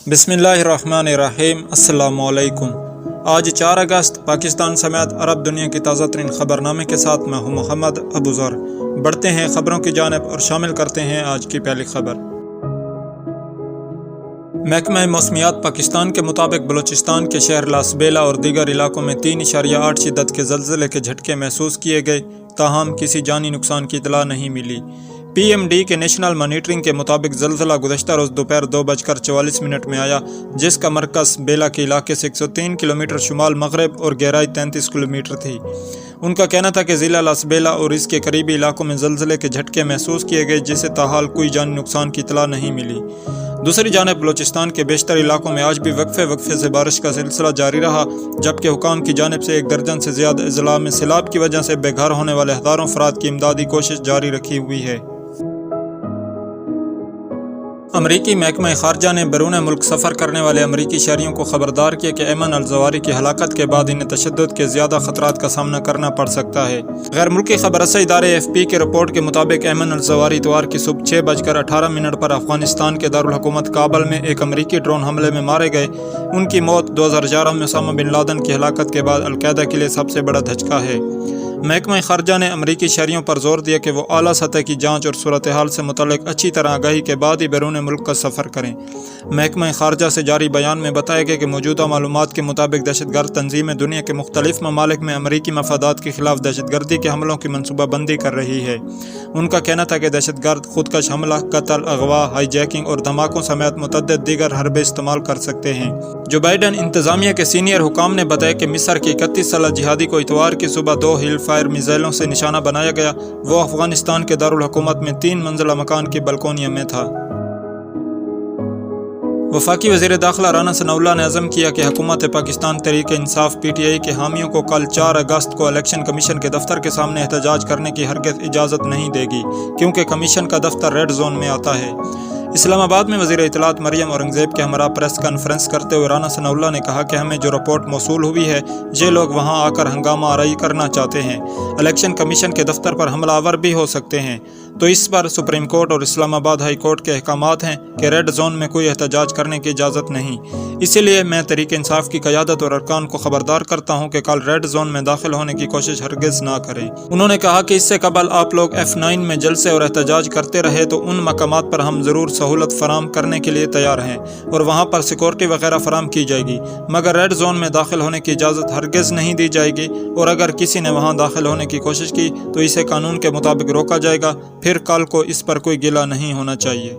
بسم اللہ الرحمن الرحیم۔ السلام علیکم۔ آج 4 اگست پاکستان سمیت عرب دنیا کی تازہ ترین خبرنامے کے ساتھ میں ہوں محمد ابو ذر۔ بڑھتے ہیں خبروں کی جانب اور شامل کرتے ہیں آج کی پہلی خبر۔ محکمہ موسمیات پاکستان کے مطابق بلوچستان کے شہر لاسبیلا اور دیگر علاقوں میں 3.8 شدت کے زلزلے کے جھٹکے محسوس کیے گئے، تاہم کسی جانی نقصان کی اطلاع نہیں ملی۔ پی ایم ڈی کے نیشنل مانیٹرنگ کے مطابق زلزلہ گزشتہ روز دوپہر 2:44 میں آیا، جس کا مرکز بیلا کے علاقے سے 103 کلومیٹر شمال مغرب اور گہرائی 33 کلومیٹر تھی۔ ان کا کہنا تھا کہ ضلع لاسبیلا اور اس کے قریبی علاقوں میں زلزلے کے جھٹکے محسوس کیے گئے، جسے تاحال کوئی جانی نقصان کی اطلاع نہیں ملی۔ دوسری جانب بلوچستان کے بیشتر علاقوں میں آج بھی وقفے سے بارش کا سلسلہ جاری رہا، جبکہ حکام کی جانب سے 1 درجن سے زیادہ اضلاع میں سیلاب کی وجہ سے بے گھر ہونے والے ہزاروں افراد کی امدادی کوشش جاری رکھی ہوئی ہے۔ امریکی محکمہ خارجہ نے بیرون ملک سفر کرنے والے امریکی شہریوں کو خبردار کیا کہ ایمن الزواری کی ہلاکت کے بعد انہیں تشدد کے زیادہ خطرات کا سامنا کرنا پڑ سکتا ہے۔ غیر ملکی خبر رساں ادارے AFP کے رپورٹ کے مطابق ایمن الزواری اتوار کی صبح 6:18 پر افغانستان کے دارالحکومت کابل میں ایک امریکی ڈرون حملے میں مارے گئے۔ ان کی موت 2011 میں اسامہ بن لادن کی ہلاکت کے بعد القاعدہ کے لیے سب سے بڑا دھچکا ہے۔ محکمہ خارجہ نے امریکی شہریوں پر زور دیا کہ وہ اعلیٰ سطح کی جانچ اور صورتحال سے متعلق اچھی طرح آگاہی کے بعد ہی بیرون ملک کا سفر کریں۔ محکمہ خارجہ سے جاری بیان میں بتایا گیا کہ موجودہ معلومات کے مطابق دہشت گرد تنظیمیں دنیا کے مختلف ممالک میں امریکی مفادات کے خلاف دہشت گردی کے حملوں کی منصوبہ بندی کر رہی ہے۔ ان کا کہنا تھا کہ دہشت گرد خودکش حملہ، قتل، اغوا، ہائی جیکنگ اور دھماکوں سمیت متعدد دیگر حربے استعمال کر سکتے ہیں۔ جو بائیڈن انتظامیہ کے سینئر حکام نے بتایا کہ مصر کے 31 سالہ جہادی کو اتوار کی صبح 2 ہیل فائر میزائلوں سے نشانہ بنایا گیا۔ وہ افغانستان کے دارالحکومت میں 3 منزلہ مکان کی بلکونیوں میں تھا۔ وفاقی وزیر داخلہ رانا ثناء اللہ نے عزم کیا کہ حکومت پاکستان تحریک انصاف PTI کے حامیوں کو کل 4 اگست کو الیکشن کمیشن کے دفتر کے سامنے احتجاج کرنے کی ہرگز اجازت نہیں دے گی، کیونکہ کمیشن کا دفتر ریڈ زون میں آتا ہے۔ اسلام آباد میں وزیر اطلاعات مریم اورنگزیب کے ہمراہ پریس کانفرنس کرتے ہوئے رانا ثناء اللہ نے کہا کہ ہمیں جو رپورٹ موصول ہوئی ہے، یہ لوگ وہاں آ کر ہنگامہ آرائی کرنا چاہتے ہیں۔ الیکشن کمیشن کے دفتر پر حملہ آور بھی ہو سکتے ہیں، تو اس پر سپریم کورٹ اور اسلام آباد ہائی کورٹ کے احکامات ہیں کہ ریڈ زون میں کوئی احتجاج کرنے کی اجازت نہیں۔ اسی لیے میں تحریک انصاف کی قیادت اور ارکان کو خبردار کرتا ہوں کہ کل ریڈ زون میں داخل ہونے کی کوشش ہرگز نہ کریں۔ انہوں نے کہا کہ اس سے قبل آپ لوگ F9 میں جلسے اور احتجاج کرتے رہے، تو ان مقامات پر ہم ضرور سہولت فراہم کرنے کے لیے تیار ہیں اور وہاں پر سیکورٹی وغیرہ فراہم کی جائے گی، مگر ریڈ زون میں داخل ہونے کی اجازت ہرگز نہیں دی جائے گی، اور اگر کسی نے وہاں داخل ہونے کی کوشش کی تو اسے قانون کے مطابق روکا جائے گا، پھر کل کو اس پر کوئی گلہ نہیں ہونا چاہیے۔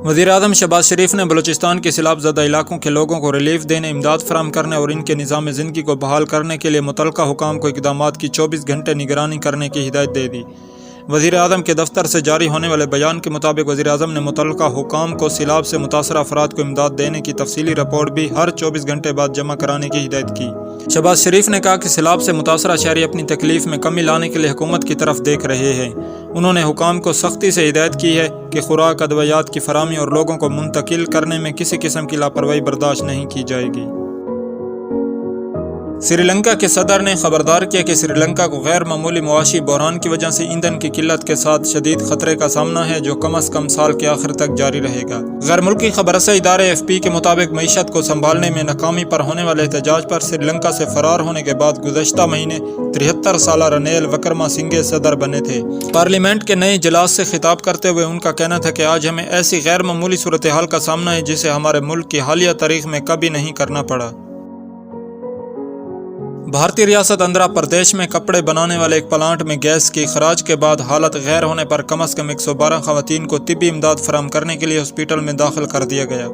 وزیر اعظم شہباز شریف نے بلوچستان کے سیلاب زدہ علاقوں کے لوگوں کو ریلیف دینے، امداد فراہم کرنے اور ان کے نظام زندگی کو بحال کرنے کے لیے متعلقہ حکام کو اقدامات کی 24 گھنٹے نگرانی کرنے کی ہدایت دے دی۔ وزیر اعظم کے دفتر سے جاری ہونے والے بیان کے مطابق وزیر اعظم نے متعلقہ حکام کو سیلاب سے متاثرہ افراد کو امداد دینے کی تفصیلی رپورٹ بھی ہر 24 گھنٹے بعد جمع کرانے کی ہدایت کی۔ شہباز شریف نے کہا کہ سیلاب سے متاثرہ شہری اپنی تکلیف میں کمی لانے کے لیے حکومت کی طرف دیکھ رہے ہیں۔ انہوں نے حکام کو سختی سے ہدایت کی ہے کہ خوراک، ادویات کی فراہمی اور لوگوں کو منتقل کرنے میں کسی قسم کی لاپرواہی برداشت نہیں کی جائے گی۔ سری لنکا کے صدر نے خبردار کیا کہ سری لنکا کو غیر معمولی معاشی بحران کی وجہ سے ایندھن کی قلت کے ساتھ شدید خطرے کا سامنا ہے، جو کم از کم سال کے آخر تک جاری رہے گا۔ غیر ملکی خبر رساں ادارے AFP کے مطابق معیشت کو سنبھالنے میں ناکامی پر ہونے والے احتجاج پر سری لنکا سے فرار ہونے کے بعد گزشتہ مہینے 73 سالہ رنیل وکرما سنگھے صدر بنے تھے۔ پارلیمنٹ کے نئے اجلاس سے خطاب کرتے ہوئے ان کا کہنا تھا کہ آج ہمیں ایسی غیر معمولی صورتحال کا سامنا ہے جسے ہمارے ملک کی حالیہ تاریخ میں کبھی نہیں کرنا پڑا۔ بھارتی ریاست آندھرا پردیش میں کپڑے بنانے والے ایک پلانٹ میں گیس کی اخراج کے بعد حالت غیر ہونے پر کم از کم 112 خواتین کو طبی امداد فراہم کرنے کے لیے ہاسپٹل میں داخل کر دیا گیا۔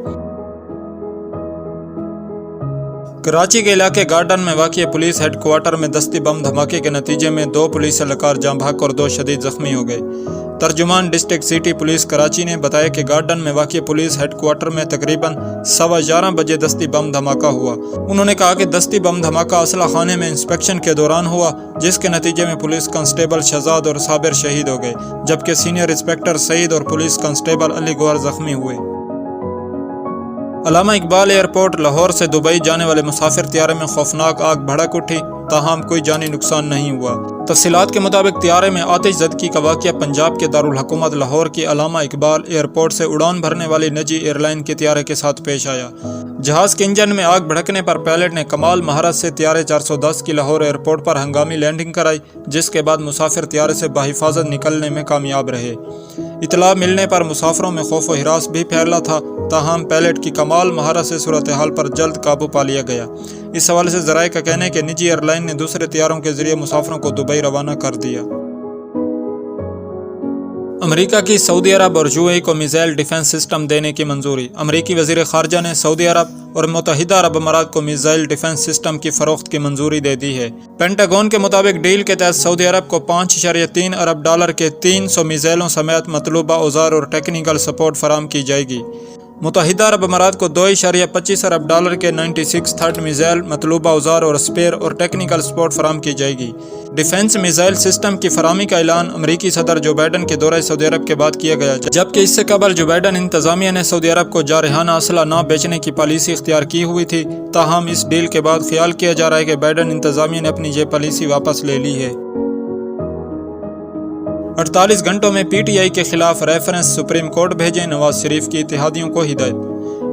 کراچی کے علاقے گارڈن میں واقع پولیس ہیڈ کوارٹر میں دستی بم دھماکے کے نتیجے میں 2 پولیس اہلکار جاں بحق اور 2 شدید زخمی ہو گئے۔ ترجمان ڈسٹرکٹ سٹی پولیس کراچی نے بتایا کہ گارڈن میں واقع پولیس ہیڈ کوارٹر میں تقریباً 11:15 بجے دستی بم دھماکہ ہوا۔ انہوں نے کہا کہ دستی بم دھماکہ اسلحہ خانے میں انسپیکشن کے دوران ہوا، جس کے نتیجے میں پولیس کانسٹیبل شہزاد اور صابر شہید ہو گئے، جبکہ سینئر انسپیکٹر سعید اور پولیس کانسٹیبل علی گوہر زخمی ہوئے۔ علامہ اقبال ایئرپورٹ لاہور سے دبئی جانے والے مسافر طیارے میں خوفناک آگ بھڑک اٹھی، تاہم کوئی جانی نقصان نہیں ہوا۔ تفصیلات کے مطابق طیارے میں آتش زدگی کا واقعہ پنجاب کے دارالحکومت لاہور کی علامہ اقبال ایئرپورٹ سے اڑان بھرنے والی نجی ایئر لائن کے طیارے کے ساتھ پیش آیا۔ جہاز کے انجن میں آگ بھڑکنے پر پائلٹ نے کمال مہارت سے طیارے 410 کی لاہور ایئرپورٹ پر ہنگامی لینڈنگ کرائی، جس کے بعد مسافر طیارے سے بحفاظت نکلنے میں کامیاب رہے۔ اطلاع ملنے پر مسافروں میں خوف و ہراس بھی پھیلا تھا، تاہم پائلٹ کی کمال مہارت سے صورتحال پر جلد قابو پا لیا گیا۔ اس حوالے سے ذرائع کا کہنا ہے کہ نجی ایئر لائن نے دوسرے طیاروں کے ذریعے مسافروں کو دبئی روانہ کر دیا۔ امریکہ کی سعودی عرب اور یو اے ای کو میزائل ڈیفنس سسٹم دینے کی منظوری۔ امریکی وزیر خارجہ نے سعودی عرب اور متحدہ عرب امارات کو میزائل ڈیفنس سسٹم کی فروخت کی منظوری دے دی ہے۔ پینٹاگون کے مطابق ڈیل کے تحت سعودی عرب کو $5.3 ارب کے 300 میزائلوں سمیت مطلوبہ اوزار اور ٹیکنیکل سپورٹ فراہم کی جائے گی۔ متحدہ عرب امارات کو $2.25 ارب کے 96 تھرڈ میزائل مطلوبہ اوزار اور اسپیئر اور ٹیکنیکل سپورٹ فراہم کی جائے گی۔ ڈیفنس میزائل سسٹم کی فراہمی کا اعلان امریکی صدر جو بائیڈن کے دورہ سعودی عرب کے بعد کیا گیا، جبکہ اس سے قبل جو بائیڈن انتظامیہ نے سعودی عرب کو جارحانہ اسلحہ نہ بیچنے کی پالیسی اختیار کی ہوئی تھی۔ تاہم اس ڈیل کے بعد خیال کیا جا رہا ہے کہ بائیڈن انتظامیہ نے اپنی یہ پالیسی واپس لے لی ہے۔ 48 گھنٹوں میں پی ٹی آئی کے خلاف ریفرنس سپریم کورٹ بھیجیں، نواز شریف کی اتحادیوں کو ہدایت۔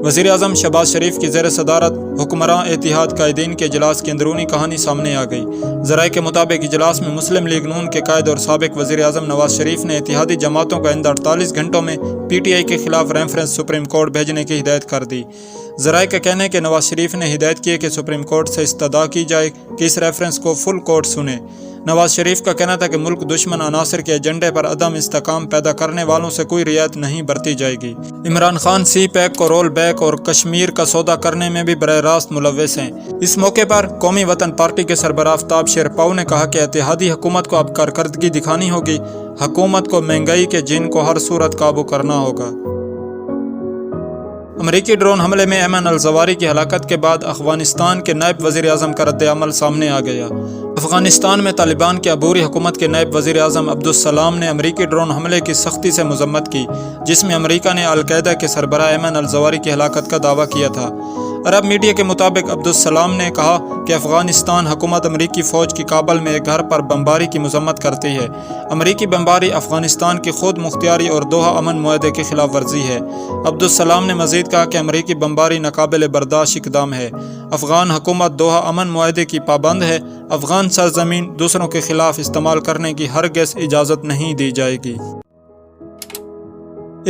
وزیر اعظم شہباز شریف کی زیر صدارت حکمراں اتحاد قائدین کے اجلاس کی اندرونی کہانی سامنے آ گئی۔ ذرائع کے مطابق اجلاس میں مسلم لیگ نون کے قائد اور سابق وزیر اعظم نواز شریف نے اتحادی جماعتوں کو آئندہ 48 گھنٹوں میں پی ٹی آئی کے خلاف ریفرنس سپریم کورٹ بھیجنے کی ہدایت کر دی۔ ذرائع کا کہنا ہے کہ نواز شریف نے ہدایت کی ہے کہ سپریم کورٹ سے استدعا کی جائے کہ اس ریفرنس کو فل کورٹ سنے۔ نواز شریف کا کہنا تھا کہ ملک دشمن عناصر کے ایجنڈے پر عدم استحکام پیدا کرنے والوں سے کوئی رعایت نہیں برتی جائے گی۔ عمران خان سی پیک کو رول بیک اور کشمیر کا سودا کرنے میں بھی براہ راست ملوث ہیں۔ اس موقع پر قومی وطن پارٹی کے سربراہ آفتاب شیر پاؤ نے کہا کہ اتحادی حکومت کو اب کارکردگی دکھانی ہوگی، حکومت کو مہنگائی کے جن کو ہر صورت قابو کرنا ہوگا۔ امریکی ڈرون حملے میں ایمن الزواری کی ہلاکت کے بعد افغانستان کے نائب وزیر اعظم کا رد عمل سامنے آ گیا۔ افغانستان میں طالبان کی عبوری حکومت کے نائب وزیر اعظم عبدالسلام نے امریکی ڈرون حملے کی سختی سے مذمت کی، جس میں امریکہ نے القاعدہ کے سربراہ ایمن الزواری کی ہلاکت کا دعویٰ کیا تھا۔ عرب میڈیا کے مطابق عبدالسلام نے کہا کہ افغانستان حکومت امریکی فوج کی کابل میں ایک گھر پر بمباری کی مذمت کرتی ہے۔ امریکی بمباری افغانستان کی خود مختاری اور دوحہ امن معاہدے کی خلاف ورزی ہے۔ عبدالسلام نے مزید کہا کہ امریکی بمباری ناقابل برداشت اقدام ہے۔ افغان حکومت دوحہ امن معاہدے کی پابند ہے۔ افغان سرزمین دوسروں کے خلاف استعمال کرنے کی ہرگز اجازت نہیں دی جائے گی۔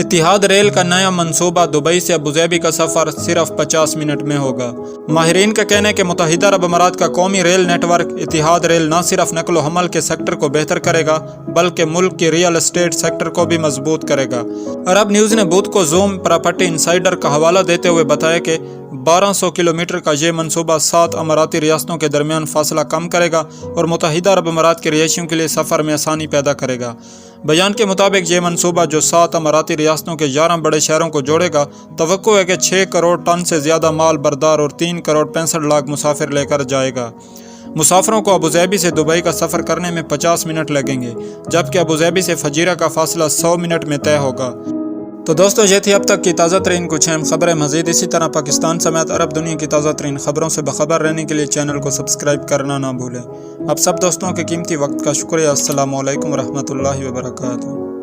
اتحاد ریل کا نیا منصوبہ دبئی سے ابوظہبی کا سفر صرف 50 منٹ میں ہوگا۔ ماہرین کا کہنا ہے کہ متحدہ عرب امارات کا قومی ریل نیٹ ورک اتحاد ریل نہ صرف نقل و حمل کے سیکٹر کو بہتر کرے گا بلکہ ملک کی ریئل اسٹیٹ سیکٹر کو بھی مضبوط کرے گا۔ عرب نیوز نے بدھ کو زوم پراپرٹی انسائیڈر کا حوالہ دیتے ہوئے بتایا کہ 1200 کلومیٹر کا یہ منصوبہ 7 اماراتی ریاستوں کے درمیان فاصلہ کم کرے گا اور متحدہ عرب امارات کے رہائشیوں کے لیے سفر میں آسانی پیدا کرے گا۔ بیان کے مطابق یہ منصوبہ جو 7 اماراتی ریاستوں کے 11 بڑے شہروں کو جوڑے گا، توقع ہے کہ 6 کروڑ ٹن سے زیادہ مال بردار اور 3 کروڑ 65 لاکھ مسافر لے کر جائے گا۔ مسافروں کو ابوظہبی سے دبئی کا سفر کرنے میں 50 منٹ لگیں گے، جبکہ ابوظہبی سے فجیرہ کا فاصلہ 100 منٹ میں طے ہوگا۔ تو دوستو، یہ تھی اب تک کی تازہ ترین کچھ اہم خبریں۔ مزید اسی طرح پاکستان سمیت عرب دنیا کی تازہ ترین خبروں سے باخبر رہنے کے لیے چینل کو سبسکرائب کرنا نہ بھولیں۔ اب سب دوستوں کے قیمتی وقت کا شکریہ۔ السلام علیکم ورحمۃ اللہ وبرکاتہ۔